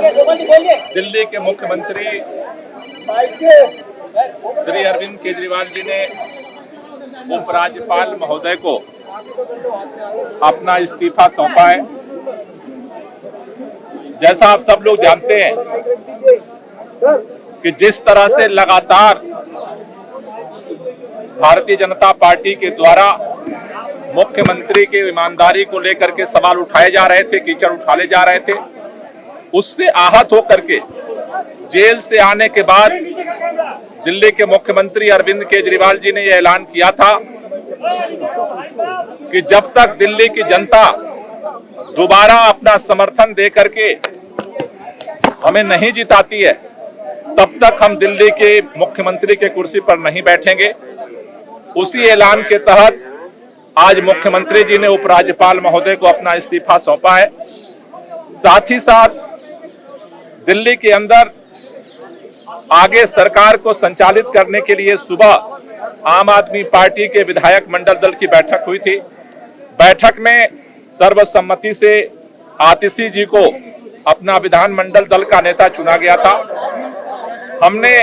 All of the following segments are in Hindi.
दिल्ली के मुख्यमंत्री श्री अरविंद केजरीवाल जी ने उपराज्यपाल महोदय को अपना इस्तीफा सौंपा है। जैसा आप सब लोग जानते हैं कि जिस तरह से लगातार भारतीय जनता पार्टी के द्वारा मुख्यमंत्री की ईमानदारी को लेकर के सवाल उठाए जा रहे थे, कीचड़ उछाले जा रहे थे, उससे आहत होकर के जेल से आने के बाद दिल्ली के मुख्यमंत्री अरविंद केजरीवाल जी ने यह ऐलान किया था कि जब तक दिल्ली की जनता दोबारा अपना समर्थन दे करके हमें नहीं जिताती है, तब तक हम दिल्ली के मुख्यमंत्री के कुर्सी पर नहीं बैठेंगे। उसी ऐलान के तहत आज मुख्यमंत्री जी ने उपराज्यपाल महोदय को अपना इस्तीफा सौंपा है। साथ ही साथ दिल्ली के अंदर आगे सरकार को संचालित करने के लिए सुबह आम आदमी पार्टी के विधायक मंडल दल की बैठक हुई थी। बैठक में सर्वसम्मति से आतिशी जी को अपना विधानमंडल दल का नेता चुना गया था। हमने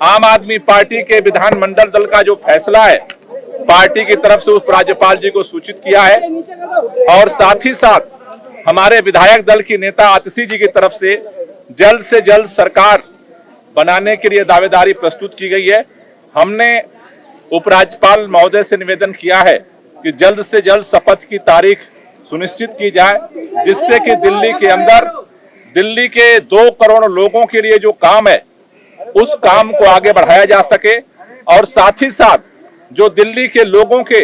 आम आदमी पार्टी के विधानमंडल दल का जो फैसला है पार्टी की तरफ से उपराज्यपाल जी को सूचित किया है और साथ ही साथ हमारे विधायक दल की नेता आतिशी जी की तरफ से जल्द सरकार बनाने के लिए दावेदारी प्रस्तुत की गई है। हमने उपराज्यपाल महोदय से निवेदन किया है कि जल्द से जल्द शपथ की तारीख सुनिश्चित की जाए, जिससे कि दिल्ली के अंदर दिल्ली के 2 करोड़ लोगों के लिए जो काम है उस काम को आगे बढ़ाया जा सके और साथ ही साथ जो दिल्ली के लोगों के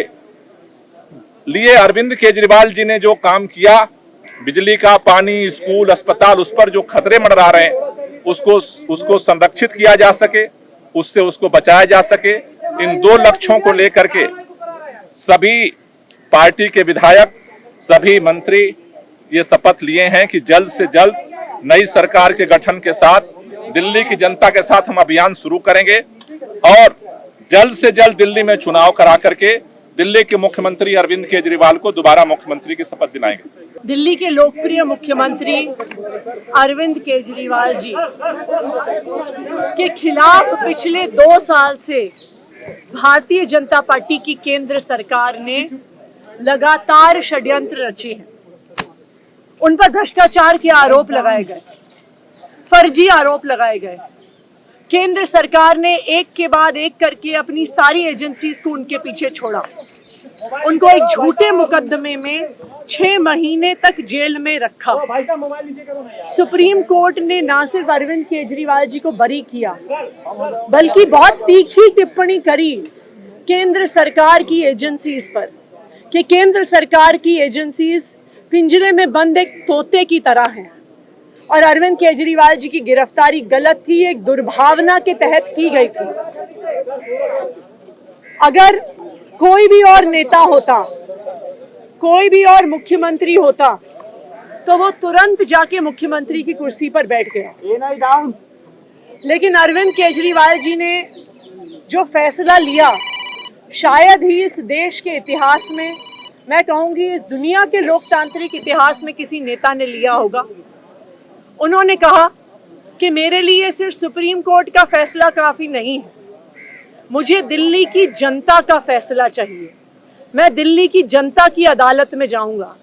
लिए अरविंद केजरीवाल जी ने जो काम किया, बिजली का, पानी, स्कूल, अस्पताल, उस पर जो खतरे मंडरा रहे हैं उसको संरक्षित किया जा सके, उससे उसको बचाया जा सके। इन 2 लक्ष्यों को लेकर के सभी पार्टी के विधायक, सभी मंत्री ये शपथ लिए हैं कि जल्द से जल्द नई सरकार के गठन के साथ दिल्ली की जनता के साथ हम अभियान शुरू करेंगे और जल्द से जल्द दिल्ली में चुनाव करा करके दिल्ली के मुख्यमंत्री अरविंद केजरीवाल को दोबारा मुख्यमंत्री की शपथ दिलाएंगे। दिल्ली के लोकप्रिय मुख्यमंत्री अरविंद केजरीवाल जी के खिलाफ पिछले 2 साल से भारतीय जनता पार्टी की केंद्र सरकार ने लगातार षड्यंत्र रचे हैं। उन पर भ्रष्टाचार के आरोप लगाए गए, फर्जी आरोप लगाए गए। केंद्र सरकार ने एक के बाद एक करके अपनी सारी एजेंसीज को उनके पीछे छोड़ा। उनको एक झूठे मुकदमे में 6 महीने तक जेल में रखा। सुप्रीम कोर्ट ने ना सिर्फ अरविंद केजरीवाल जी को बरी किया, बल्कि बहुत तीखी टिप्पणी करी केंद्र सरकार की एजेंसीज पर कि केंद्र सरकार की एजेंसीज पिंजरे में बंद एक तोते की तरह हैं और अरविंद केजरीवाल जी की गिरफ्तारी गलत थी, एक दुर्भावना के तहत की गई थी। अगर कोई भी और नेता होता, कोई भी और मुख्यमंत्री होता तो वो तुरंत जाके मुख्यमंत्री की कुर्सी पर बैठ गया। लेकिन अरविंद केजरीवाल जी ने जो फैसला लिया, शायद ही इस देश के इतिहास में, मैं कहूंगी इस दुनिया के लोकतांत्रिक इतिहास में किसी नेता ने लिया होगा। उन्होंने कहा कि मेरे लिए सिर्फ सुप्रीम कोर्ट का फैसला काफी नहीं है, मुझे दिल्ली की जनता का फैसला चाहिए। मैं दिल्ली की जनता की अदालत में जाऊंगा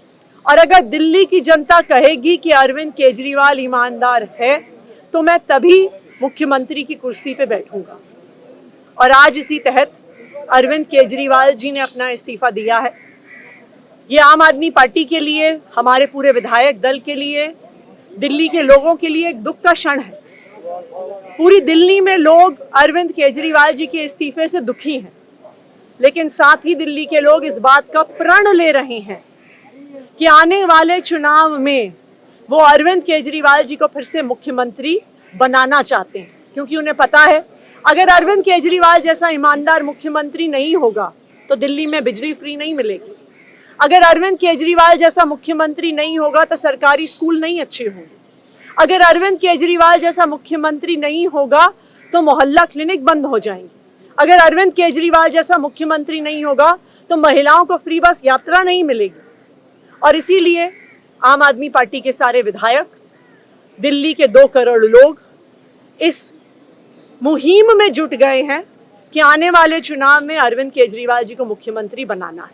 और अगर दिल्ली की जनता कहेगी कि अरविंद केजरीवाल ईमानदार है तो मैं तभी मुख्यमंत्री की कुर्सी पे बैठूंगा। और आज इसी तहत अरविंद केजरीवाल जी ने अपना इस्तीफा दिया है। ये आम आदमी पार्टी के लिए, हमारे पूरे विधायक दल के लिए, दिल्ली के लोगों के लिए एक दुख का क्षण है। पूरी दिल्ली में लोग अरविंद केजरीवाल जी के इस्तीफे से दुखी हैं, लेकिन साथ ही दिल्ली के लोग इस बात का प्रण ले रहे हैं कि आने वाले चुनाव में वो अरविंद केजरीवाल जी को फिर से मुख्यमंत्री बनाना चाहते हैं, क्योंकि उन्हें पता है अगर अरविंद केजरीवाल जैसा ईमानदार मुख्यमंत्री नहीं होगा तो दिल्ली में बिजली फ्री नहीं मिलेगी। अगर अरविंद केजरीवाल जैसा मुख्यमंत्री नहीं होगा तो सरकारी स्कूल नहीं अच्छे होंगे। अगर अरविंद केजरीवाल जैसा मुख्यमंत्री नहीं होगा तो मोहल्ला क्लिनिक बंद हो जाएंगे। अगर अरविंद केजरीवाल जैसा मुख्यमंत्री नहीं होगा तो महिलाओं को फ्री बस यात्रा नहीं मिलेगी। और इसीलिए आम आदमी पार्टी के सारे विधायक दिल्ली के 2 करोड़ लोग इस मुहिम में जुट गए हैं कि आने वाले चुनाव में अरविंद केजरीवाल जी को मुख्यमंत्री बनाना है।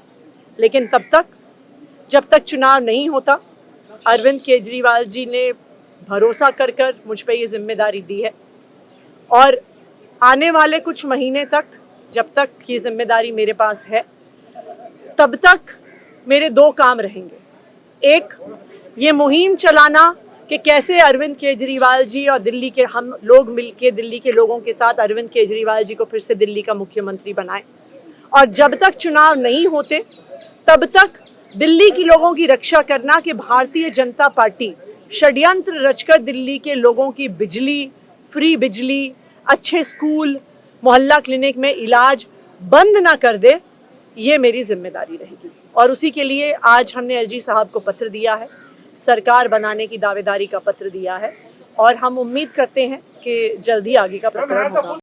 लेकिन तब तक, जब तक चुनाव नहीं होता, अरविंद केजरीवाल जी ने भरोसा कर मुझ पे ये जिम्मेदारी दी है और आने वाले कुछ महीने तक, जब तक ये जिम्मेदारी मेरे पास है, तब तक मेरे 2 काम रहेंगे। एक, ये मुहिम चलाना कि कैसे अरविंद केजरीवाल जी और दिल्ली के हम लोग मिलके दिल्ली के लोगों के साथ अरविंद केजरीवाल जी को फिर से दिल्ली का मुख्यमंत्री बनाएं। और जब तक चुनाव नहीं होते तब तक दिल्ली के लोगों की रक्षा करना कि भारतीय जनता पार्टी षड्यंत्र रचकर दिल्ली के लोगों की बिजली, फ्री बिजली, अच्छे स्कूल, मोहल्ला क्लिनिक में इलाज बंद ना कर दे, ये मेरी जिम्मेदारी रहेगी। और उसी के लिए आज हमने एलजी साहब को पत्र दिया है, सरकार बनाने की दावेदारी का पत्र दिया है और हम उम्मीद करते हैं कि जल्द ही आगे का प्रकरण होगा।